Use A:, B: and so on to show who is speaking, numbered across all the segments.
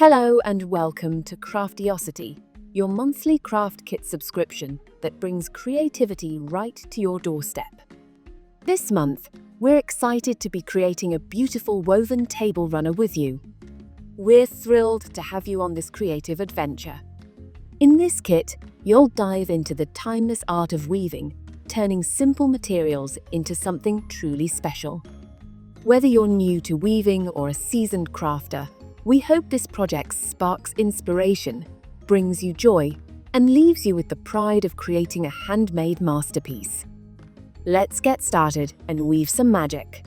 A: Hello and welcome to Craftiosity, your monthly craft kit subscription that brings creativity right to your doorstep. This month, we're excited to be creating a beautiful woven table runner with you. We're thrilled to have you on this creative adventure. In this kit, you'll dive into the timeless art of weaving, turning simple materials into something truly special. Whether you're new to weaving or a seasoned crafter, we hope this project sparks inspiration, brings you joy, and leaves you with the pride of creating a handmade masterpiece. Let's get started and weave some magic.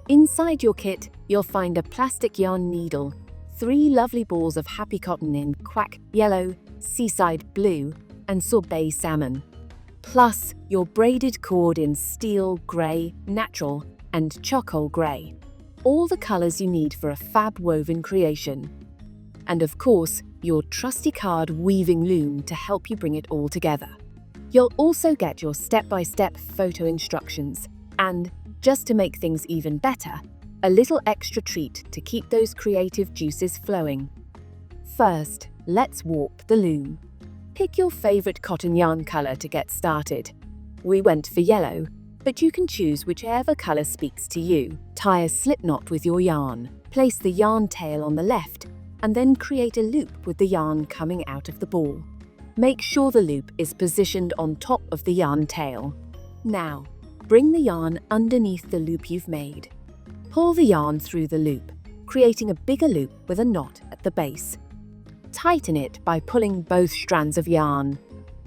A: Inside your kit, you'll find a plastic yarn needle, 3 lovely balls of happy cotton in Quack yellow, Seaside blue, and Sorbet salmon, plus your braided cord in steel grey, natural, and charcoal grey. All the colours you need for a fab woven creation. And of course, your trusty card weaving loom to help you bring it all together. You'll also get your step-by-step photo instructions and, just to make things even better, a little extra treat to keep those creative juices flowing. First, let's warp the loom. Pick your favourite cotton yarn colour to get started. We went for yellow, but you can choose whichever colour speaks to you. Tie a slip knot with your yarn. Place the yarn tail on the left and then create a loop with the yarn coming out of the ball. Make sure the loop is positioned on top of the yarn tail. Now, bring the yarn underneath the loop you've made. Pull the yarn through the loop, creating a bigger loop with a knot at the base. Tighten it by pulling both strands of yarn.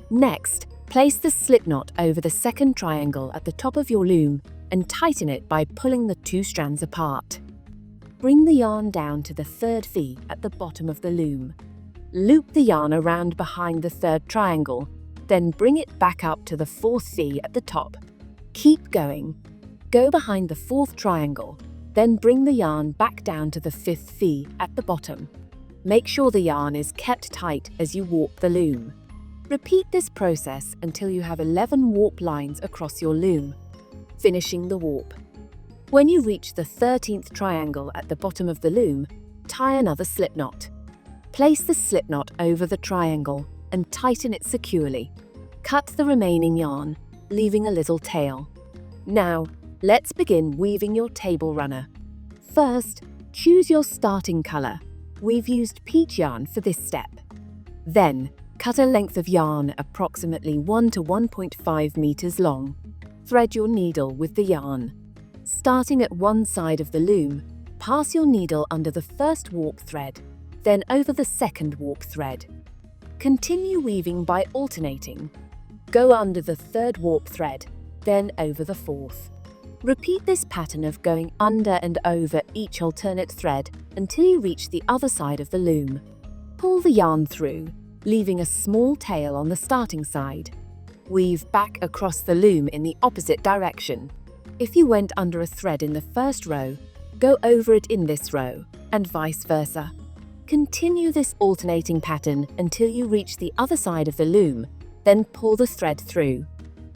A: Next, place the slip knot over the second triangle at the top of your loom and tighten it by pulling the 2 strands apart. Bring the yarn down to the 3rd V at the bottom of the loom. Loop the yarn around behind the 3rd triangle, then bring it back up to the 4th V at the top. Keep going. Go behind the 4th triangle, then bring the yarn back down to the 5th V at the bottom. Make sure the yarn is kept tight as you warp the loom. Repeat this process until you have 11 warp lines across your loom, finishing the warp. When you reach the 13th triangle at the bottom of the loom, tie another slip knot. Place the slip knot over the triangle and tighten it securely. Cut the remaining yarn, leaving a little tail. Now, let's begin weaving your table runner. First, choose your starting colour. We've used peach yarn for this step. Then, cut a length of yarn approximately 1 to 1.5 meters long. Thread your needle with the yarn. Starting at one side of the loom, pass your needle under the first warp thread, then over the second warp thread. Continue weaving by alternating. Go under the 3rd warp thread, then over the 4th. Repeat this pattern of going under and over each alternate thread until you reach the other side of the loom. Pull the yarn through, leaving a small tail on the starting side. Weave back across the loom in the opposite direction. If you went under a thread in the first row, go over it in this row, and vice versa. Continue this alternating pattern until you reach the other side of the loom, then pull the thread through.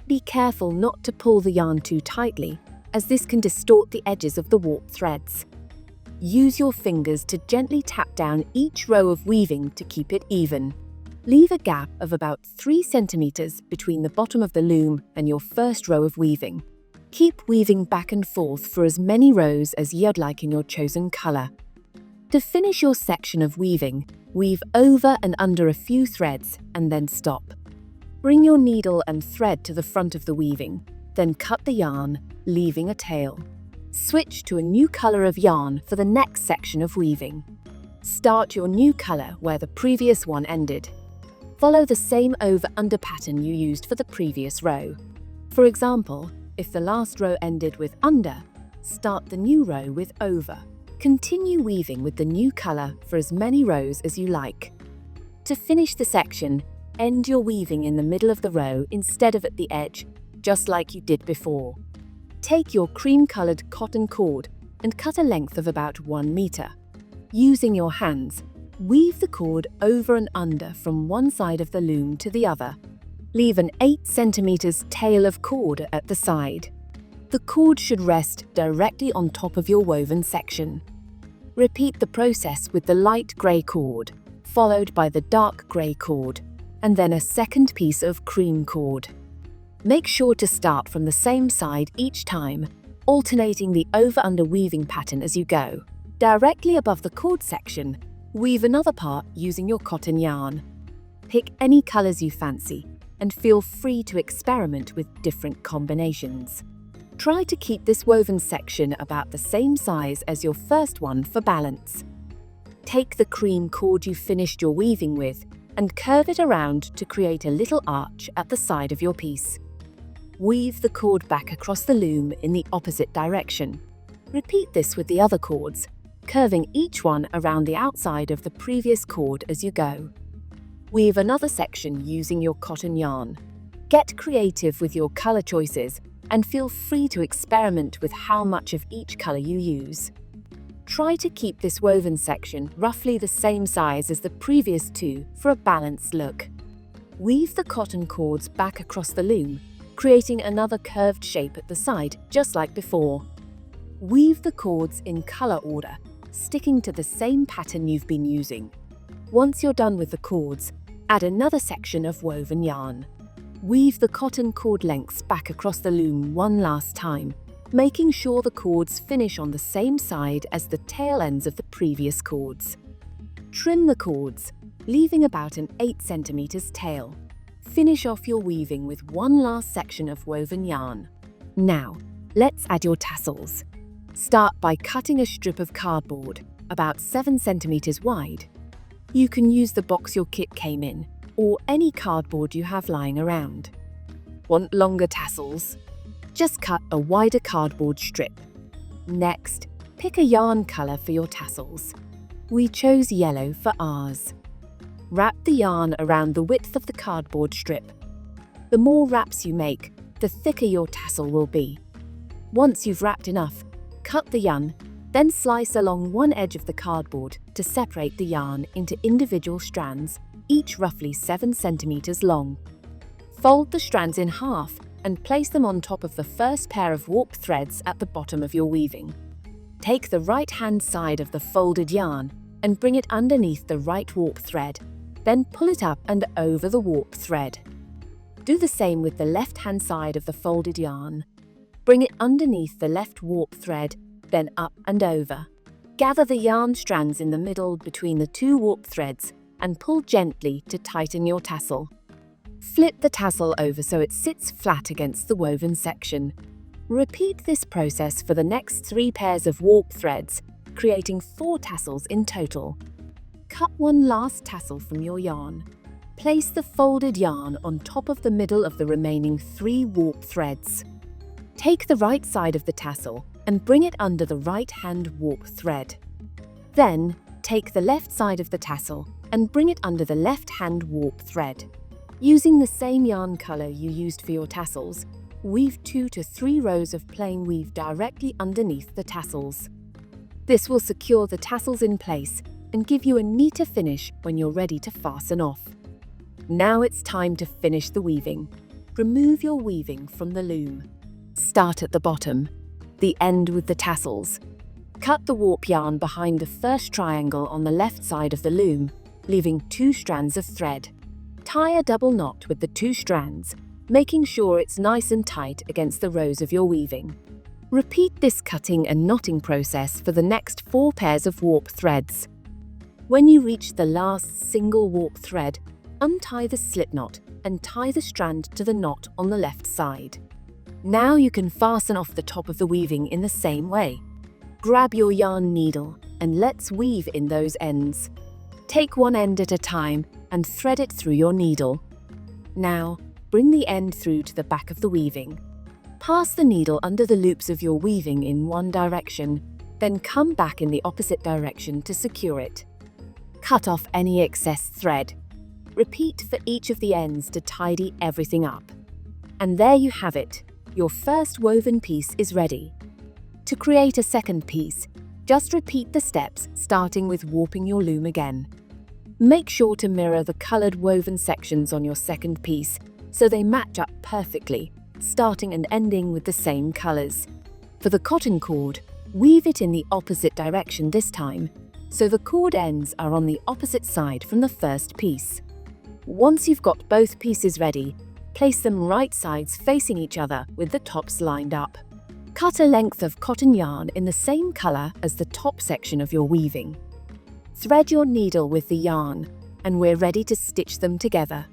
A: Be careful not to pull the yarn too tightly, as this can distort the edges of the warp threads. Use your fingers to gently tap down each row of weaving to keep it even. Leave a gap of about 3 centimeters between the bottom of the loom and your first row of weaving. Keep weaving back and forth for as many rows as you'd like in your chosen color. To finish your section of weaving, weave over and under a few threads and then stop. Bring your needle and thread to the front of the weaving, then cut the yarn, leaving a tail. Switch to a new color of yarn for the next section of weaving. Start your new color where the previous one ended. Follow the same over-under pattern you used for the previous row. For example, if the last row ended with under, start the new row with over. Continue weaving with the new color for as many rows as you like. To finish the section, end your weaving in the middle of the row instead of at the edge, just like you did before. Take your cream-colored cotton cord and cut a length of about 1 meter. Using your hands, weave the cord over and under from one side of the loom to the other. Leave an 8 centimeters tail of cord at the side. The cord should rest directly on top of your woven section. Repeat the process with the light grey cord, followed by the dark grey cord, and then a second piece of cream cord. Make sure to start from the same side each time, alternating the over-under weaving pattern as you go. Directly above the cord section, weave another part using your cotton yarn. Pick any colours you fancy, and feel free to experiment with different combinations. Try to keep this woven section about the same size as your first one for balance. Take the cream cord you finished your weaving with and curve it around to create a little arch at the side of your piece. Weave the cord back across the loom in the opposite direction. Repeat this with the other cords, curving each one around the outside of the previous cord as you go. Weave another section using your cotton yarn. Get creative with your color choices and feel free to experiment with how much of each color you use. Try to keep this woven section roughly the same size as the previous two for a balanced look. Weave the cotton cords back across the loom, creating another curved shape at the side, just like before. Weave the cords in color order, sticking to the same pattern you've been using. Once you're done with the cords, add another section of woven yarn. Weave the cotton cord lengths back across the loom one last time, making sure the cords finish on the same side as the tail ends of the previous cords. Trim the cords, leaving about an 8 centimeters tail. Finish off your weaving with one last section of woven yarn. Now, let's add your tassels. Start by cutting a strip of cardboard, about 7 centimeters wide. You can use the box your kit came in, or any cardboard you have lying around. Want longer tassels? Just cut a wider cardboard strip. Next, pick a yarn color for your tassels. We chose yellow for ours. Wrap the yarn around the width of the cardboard strip. The more wraps you make, the thicker your tassel will be. Once you've wrapped enough, cut the yarn, then slice along one edge of the cardboard to separate the yarn into individual strands, each roughly 7 centimeters long. Fold the strands in half and place them on top of the first pair of warp threads at the bottom of your weaving. Take the right-hand side of the folded yarn and bring it underneath the right warp thread, then pull it up and over the warp thread. Do the same with the left-hand side of the folded yarn. Bring it underneath the left warp thread, then up and over. Gather the yarn strands in the middle between the two warp threads and pull gently to tighten your tassel. Flip the tassel over so it sits flat against the woven section. Repeat this process for the next 3 pairs of warp threads, creating 4 tassels in total. Cut one last tassel from your yarn. Place the folded yarn on top of the middle of the remaining 3 warp threads. Take the right side of the tassel and bring it under the right-hand warp thread. Then, take the left side of the tassel and bring it under the left-hand warp thread. Using the same yarn color you used for your tassels, weave 2 to 3 rows of plain weave directly underneath the tassels. This will secure the tassels in place and give you a neater finish when you're ready to fasten off. Now it's time to finish the weaving. Remove your weaving from the loom. Start at the bottom, the end with the tassels. Cut the warp yarn behind the first triangle on the left side of the loom, leaving 2 strands of thread. Tie a double knot with the 2 strands, making sure it's nice and tight against the rows of your weaving. Repeat this cutting and knotting process for the next 4 pairs of warp threads. When you reach the last single warp thread, untie the slip knot and tie the strand to the knot on the left side. Now you can fasten off the top of the weaving in the same way. Grab your yarn needle and let's weave in those ends. Take one end at a time and thread it through your needle. Now, bring the end through to the back of the weaving. Pass the needle under the loops of your weaving in one direction, then come back in the opposite direction to secure it. Cut off any excess thread. Repeat for each of the ends to tidy everything up. And there you have it. Your first woven piece is ready. To create a second piece, just repeat the steps, starting with warping your loom again. Make sure to mirror the colored woven sections on your second piece so they match up perfectly, starting and ending with the same colors. For the cotton cord, Weave it in the opposite direction this time, so the cord ends are on the opposite side from the first piece. Once you've got both pieces ready, place them right sides facing each other with the tops lined up. Cut a length of cotton yarn in the same color as the top section of your weaving. Thread your needle with the yarn, and we're ready to stitch them together.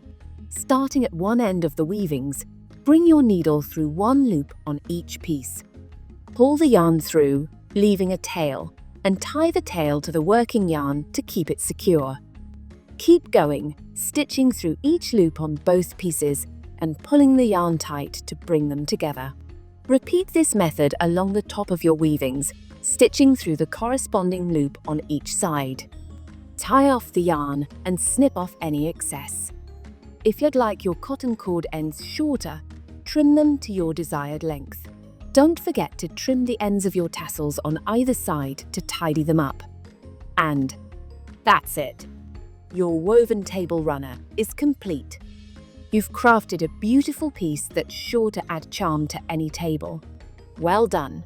A: Starting at one end of the weavings, bring your needle through one loop on each piece. Pull the yarn through, leaving a tail, and tie the tail to the working yarn to keep it secure. Keep going, stitching through each loop on both pieces and pulling the yarn tight to bring them together. Repeat this method along the top of your weavings, stitching through the corresponding loop on each side. Tie off the yarn and snip off any excess. If you'd like your cotton cord ends shorter, trim them to your desired length. Don't forget to trim the ends of your tassels on either side to tidy them up. And that's it. Your woven table runner is complete. You've crafted a beautiful piece that's sure to add charm to any table. Well done!